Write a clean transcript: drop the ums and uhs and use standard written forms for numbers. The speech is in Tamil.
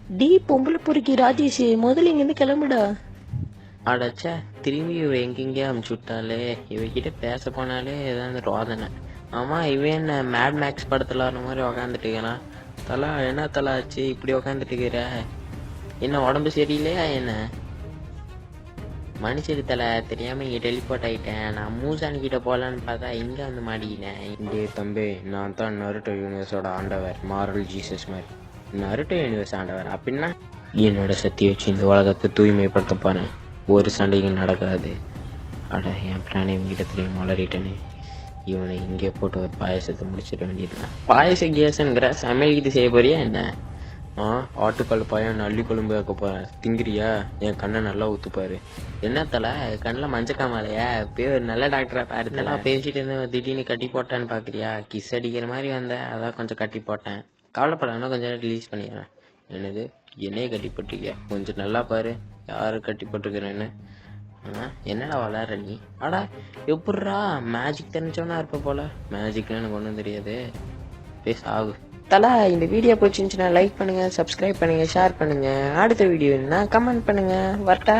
டி பொம்பளை பொறுக்கி ராஜேஷ், முதல்ல இங்கேருந்து கிளம்புடா. அடச்சா திரும்பி இவ எங்கெங்கேயோ அமுச்சு விட்டாலே. இவகிட்ட பேச போனாலே ஏதாவது ரோதனை. ஆமா, இவன் என்ன மேட் மேக்ஸ் படத்துல வர மாதிரி உக்காந்துட்டு இருக்கிறான். தலா என்ன தலா ஆச்சு இப்படி உக்காந்துட்டு இருக்கிற? என்ன உடம்பு சரியில்லையா என்ன? மனுஷரு தலை தெரியாம இங்க டெலிபோர்ட் ஆயிட்டேன். நான் மூசான் கிட்ட போலான்னு பார்த்தா இங்க வந்து மாட்டிக்கினேன். இங்கே தம்பி, நான் தான் நருட்டோ யூனிவர்ஸோட ஆண்டவர், மாரல் ஜீசஸ் மாதிரி. நருட்டோ யூனிவர்ஸ் ஆண்டவர் அப்படின்னா என்னோட சக்தி வச்சு இந்த உலகத்தை தூய்மைப்படுத்த போறேன். ஒரு சண்டையும் நடக்காது. அட, என் பிராணி கிட்ட தெரியும் வளரிட்டேன்னு. இவனை இங்கே போட்டு ஒரு பாயசத்தை முடிச்சிட வேண்டியதுதான். பாயச கேஸுங்கிற சமையல் இது செய்ய போறியா என்ன? ஆட்டுக்கால் பாயம் நல்லி கொழும்பு வைக்க போறேன். திங்கிறியா? என் கண்ணை நல்லா ஊத்துப்பாரு. என்ன தலை கண்ணில் மஞ்சக்காமலையா? போய் ஒரு நல்ல டாக்டரா பாரு. நல்லா பேசிட்டு இருந்து திடீர்னு கட்டி போட்டான்னு பாக்குறியா? கிஸ் அடிக்கிற மாதிரி வந்த, அதான் கொஞ்சம் கட்டி போட்டேன். கவலைப்படாம கொஞ்சம் நேரம் ரிலீஸ் பண்ணிடுறேன். என்னது, என்னையே கட்டி போட்டிருக்கியா? கொஞ்சம் நல்லா பாரு யாரு கட்டி போட்டிருக்கிறேன்னு. என்னடா வளர நீ? ஆடா எப்பட்றா மேஜிக் தெரிஞ்சவனா இருப்ப போல. மேஜிக்னு எனக்கு ஒன்றும் தெரியாது. பேச ஆகு தலா. இந்த வீடியோ பிடிச்சிருந்துச்சுன்னா லைக் பண்ணுங்க, சப்ஸ்கிரைப் பண்ணுங்க, ஷேர் பண்ணுங்க. அடுத்த வீடியோ என்ன கமெண்ட் பண்ணுங்க. வரட்டா?